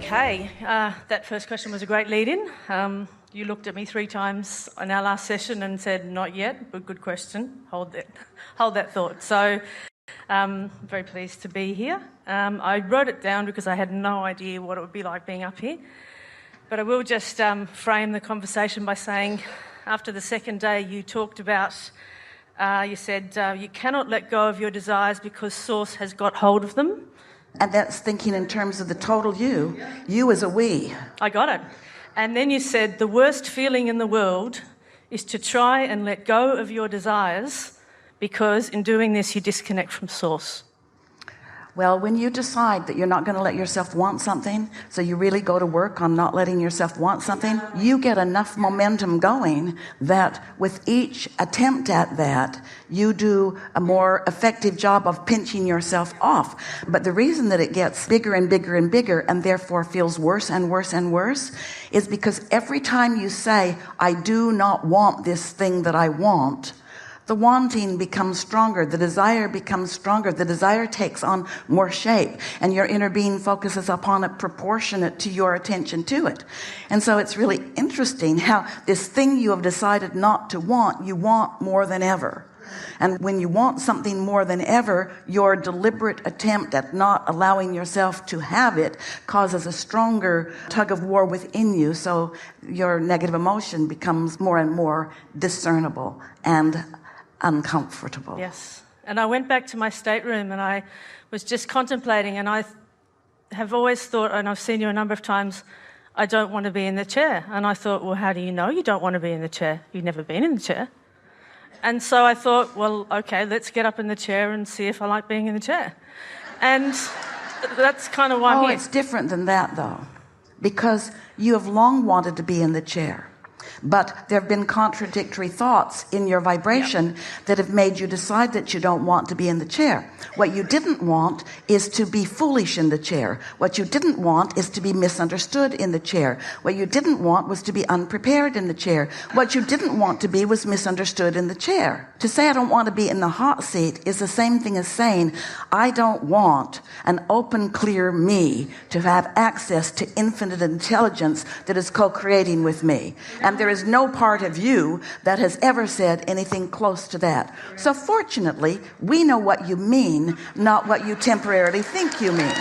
Okay, that first question was a great lead-in. You looked at me 3 times in our last session and said, not yet, but good question. Hold that thought. So, very pleased to be here. I wrote it down because I had no idea what it would be like being up here. But I will just frame the conversation by saying, after the second day, you talked about, you said, you cannot let go of your desires because Source has got hold of them. And that's thinking in terms of the total you as a we. I got it. And then you said the worst feeling in the world is to try and let go of your desires because in doing this you disconnect from Source. Well, when you decide that you're not going to let yourself want something, so you really go to work on not letting yourself want something, you get enough momentum going that with each attempt at that, you do a more effective job of pinching yourself off. But the reason that it gets bigger and bigger and bigger and therefore feels worse and worse and worse is because every time you say, I do not want this thing that I want, the wanting becomes stronger. The desire becomes stronger. The desire takes on more shape, and your inner being focuses upon it proportionate to your attention to it. And so it's really interesting how this thing you have decided not to want, you want more than ever. And when you want something more than ever, your deliberate attempt at not allowing yourself to have it causes a stronger tug of war within you. So your negative emotion becomes more and more discernible and uncomfortable. Yes. And I went back to my stateroom and I was just contemplating, and I have always thought, and I've seen you a number of times, I don't want to be in the chair. And I thought, well, how do you know you don't want to be in the chair? You've never been in the chair. And so I thought, well, okay, let's get up in the chair and see if I like being in the chair. And that's kind of why I'm here. It's different than that, though, because you have long wanted to be in the chair. But there have been contradictory thoughts in your vibration that have made you decide that you don't want to be in the chair. What you didn't want is to be foolish in the chair. What you didn't want is to be misunderstood in the chair. What you didn't want was to be unprepared in the chair. What you didn't want to be was misunderstood in the chair. To say I don't want to be in the hot seat is the same thing as saying I don't want an open, clear me to have access to infinite intelligence that is co-creating with me. And there is no part of you that has ever said anything close to that. So fortunately, we know what you mean, not what you temporarily think you mean.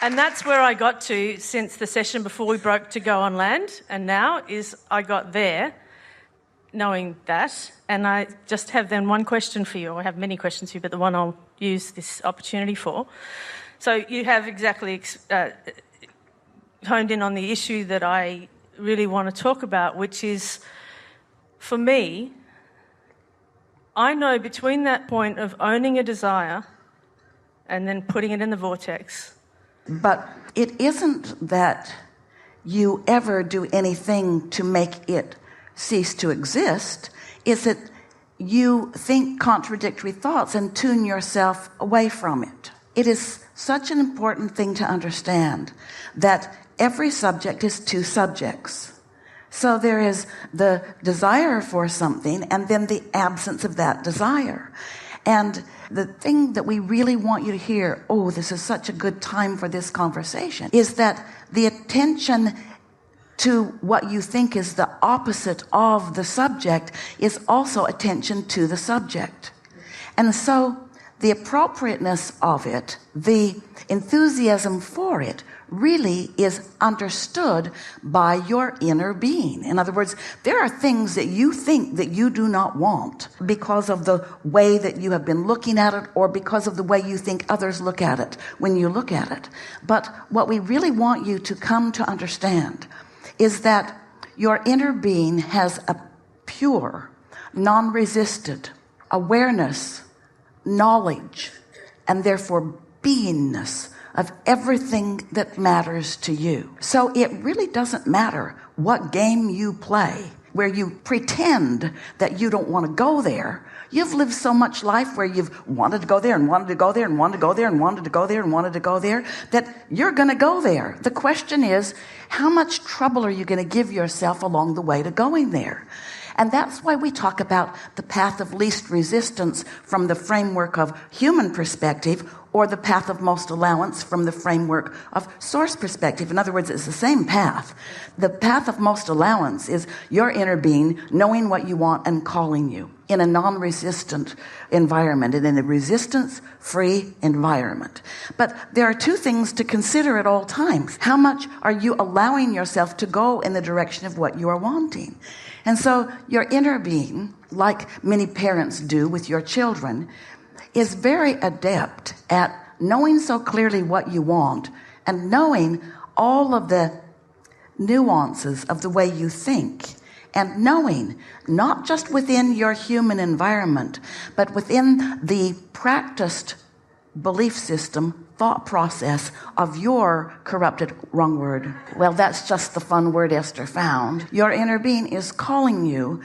And that's where I got to since the session before we broke to go on land. And now is I got there knowing that. And I just have then one question for you. I have many questions for you, but the one I'll use this opportunity for. So you have exactly honed in on the issue that I really want to talk about, which is, for me, I know between that point of owning a desire and then putting it in the vortex. But it isn't that you ever do anything to make it cease to exist. It's that you think contradictory thoughts and tune yourself away from it. It is such an important thing to understand that every subject is 2 subjects. So there is the desire for something and then the absence of that desire. And the thing that we really want you to hear, this is such a good time for this conversation, is that the attention to what you think is the opposite of the subject is also attention to the subject. And so the appropriateness of it, the enthusiasm for it, really is understood by your inner being. In other words, there are things that you think that you do not want because of the way that you have been looking at it or because of the way you think others look at it when you look at it. But what we really want you to come to understand is that your inner being has a pure, non-resisted awareness, knowledge, and therefore beingness of everything that matters to you. So it really doesn't matter what game you play where you pretend that you don't want to go there. You've lived so much life where you've wanted to go there and wanted to go there and wanted to go there and wanted to go there and wanted to go there that you're going to go there. The question is, how much trouble are you going to give yourself along the way to going there? And that's why we talk about the path of least resistance from the framework of human perspective, or the path of most allowance from the framework of source perspective. In other words, it's the same path. The path of most allowance is your inner being knowing what you want and calling you in a non-resistant environment and in a resistance-free environment. But there are two things to consider at all times. How much are you allowing yourself to go in the direction of what you are wanting? And so your inner being, like many parents do with your children, is very adept at knowing so clearly what you want and knowing all of the nuances of the way you think, and knowing not just within your human environment, but within the practiced belief system, thought process of your corrupted, wrong word. Well, that's just the fun word Esther found. Your inner being is calling you,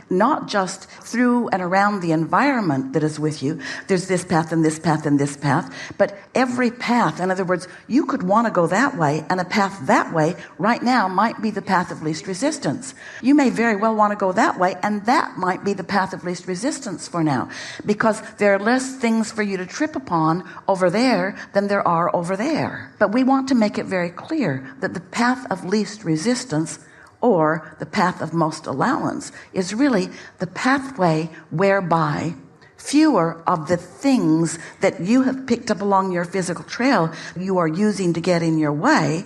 not just through and around the environment that is with you. There's this path and this path and this path, but every path. In other words, you could want to go that way, and a path that way right now might be the path of least resistance. You may very well want to go that way, and that might be the path of least resistance for now, because there are less things for you to trip upon over there than there are over there. But we want to make it very clear that the path of least resistance, or the path of most allowance, is really the pathway whereby fewer of the things that you have picked up along your physical trail you are using to get in your way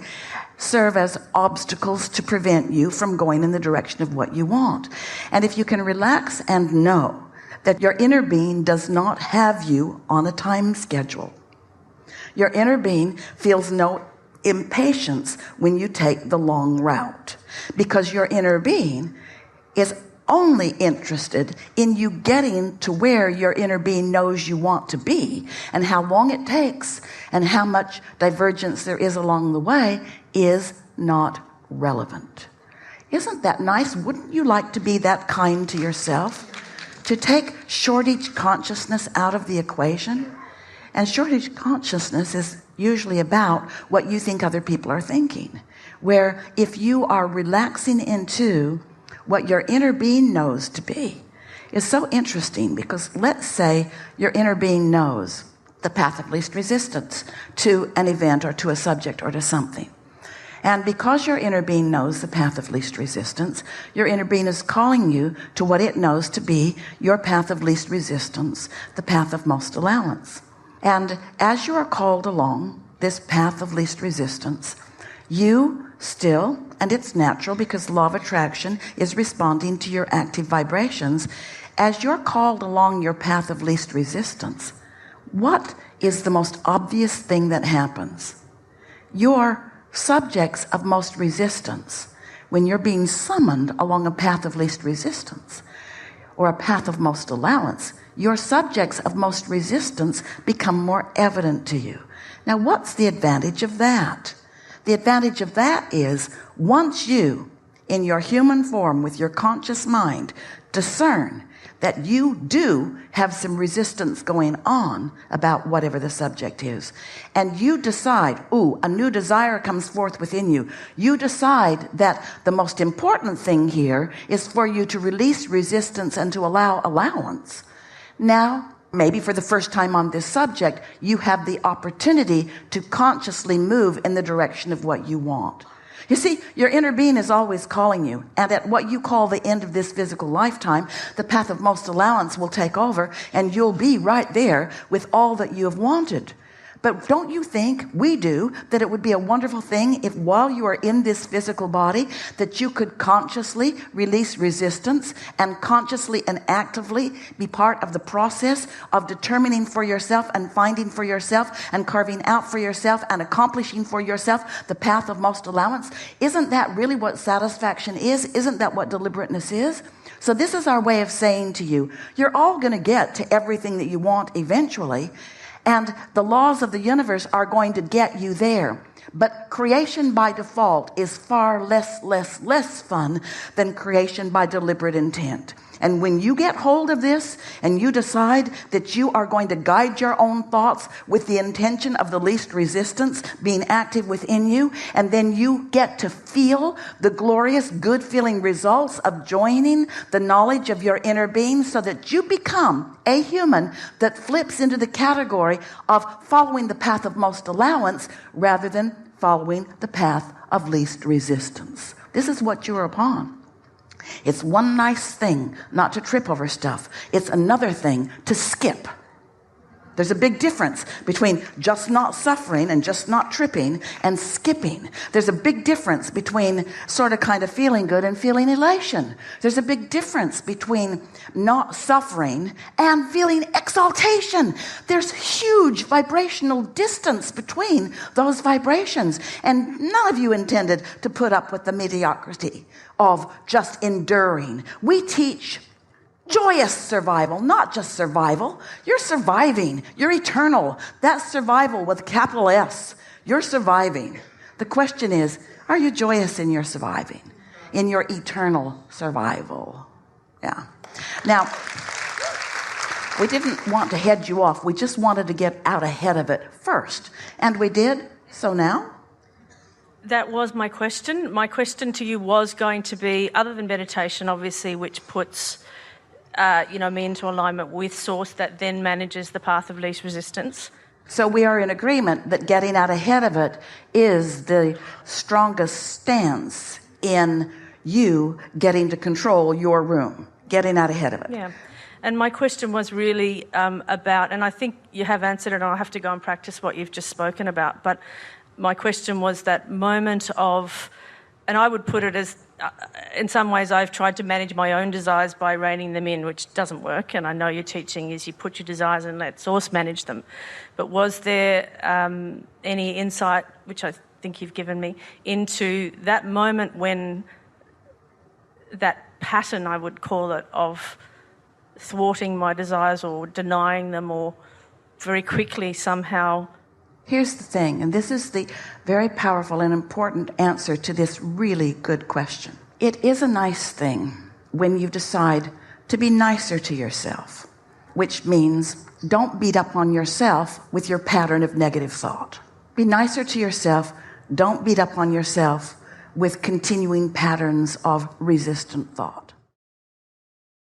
serve as obstacles to prevent you from going in the direction of what you want. And if you can relax and know that your inner being does not have you on a time schedule. Your inner being feels no impatience when you take the long route, because your inner being is only interested in you getting to where your inner being knows you want to be, and how long it takes and how much divergence there is along the way is not relevant. Isn't that nice? Wouldn't you like to be that kind to yourself? To take shortage consciousness out of the equation? And shortage consciousness is usually about what you think other people are thinking. Where if you are relaxing into what your inner being knows to be, is so interesting, because let's say your inner being knows the path of least resistance to an event or to a subject or to something. And because your inner being knows the path of least resistance, your inner being is calling you to what it knows to be your path of least resistance, the path of most allowance. And as you are called along this path of least resistance, you still, and it's natural because law of attraction is responding to your active vibrations, as you're called along your path of least resistance, what is the most obvious thing that happens? Your subjects of most resistance, when you're being summoned along a path of least resistance or a path of most allowance, your subjects of most resistance become more evident to you. Now, what's the advantage of that? The advantage of that is once you, in your human form with your conscious mind, discern that you do have some resistance going on about whatever the subject is, and you decide, a new desire comes forth within you. You decide that the most important thing here is for you to release resistance and to allow allowance. Now, maybe for the first time on this subject, you have the opportunity to consciously move in the direction of what you want. You see, your inner being is always calling you, and at what you call the end of this physical lifetime, the path of most allowance will take over, and you'll be right there with all that you have wanted. But don't you think, we do, that it would be a wonderful thing if while you are in this physical body, that you could consciously release resistance and consciously and actively be part of the process of determining for yourself and finding for yourself and carving out for yourself and accomplishing for yourself the path of most allowance? Isn't that really what satisfaction is? Isn't that what deliberateness is? So this is our way of saying to you, you're all going to get to everything that you want eventually. And the laws of the universe are going to get you there. But creation by default is far less fun than creation by deliberate intent. And when you get hold of this and you decide that you are going to guide your own thoughts with the intention of the least resistance being active within you, and then you get to feel the glorious, good feeling results of joining the knowledge of your inner being, so that you become a human that flips into the category of following the path of most allowance rather than following the path of least resistance. This is what you're upon. It's one nice thing not to trip over stuff. It's another thing to skip. There's a big difference between just not suffering and just not tripping and skipping. There's a big difference between sort of kind of feeling good and feeling elation. There's a big difference between not suffering and feeling exaltation. There's huge vibrational distance between those vibrations. And none of you intended to put up with the mediocrity of just enduring. We teach joyous survival, not just survival. You're surviving. You're eternal. That's survival with a capital S. You're surviving. The question is, are you joyous in your surviving? In your eternal survival? Yeah. Now, we didn't want to head you off. We just wanted to get out ahead of it first. And we did. So now? That was my question. My question to you was going to be, other than meditation, obviously, which puts me into alignment with Source, that then manages the path of least resistance. So we are in agreement that getting out ahead of it is the strongest stance in you getting to control your room, getting out ahead of it. Yeah. And my question was really about, and I think you have answered it, and I'll have to go and practice what you've just spoken about, but my question was that moment of, and I would put it as, in some ways I've tried to manage my own desires by reining them in, which doesn't work, and I know your teaching is you put your desires and let Source manage them. But was there any insight, which I think you've given me, into that moment when that pattern, I would call it, of thwarting my desires or denying them or very quickly somehow? Here's the thing, and this is the very powerful and important answer to this really good question. It is a nice thing when you decide to be nicer to yourself, which means don't beat up on yourself with your pattern of negative thought. Be nicer to yourself. Don't beat up on yourself with continuing patterns of resistant thought.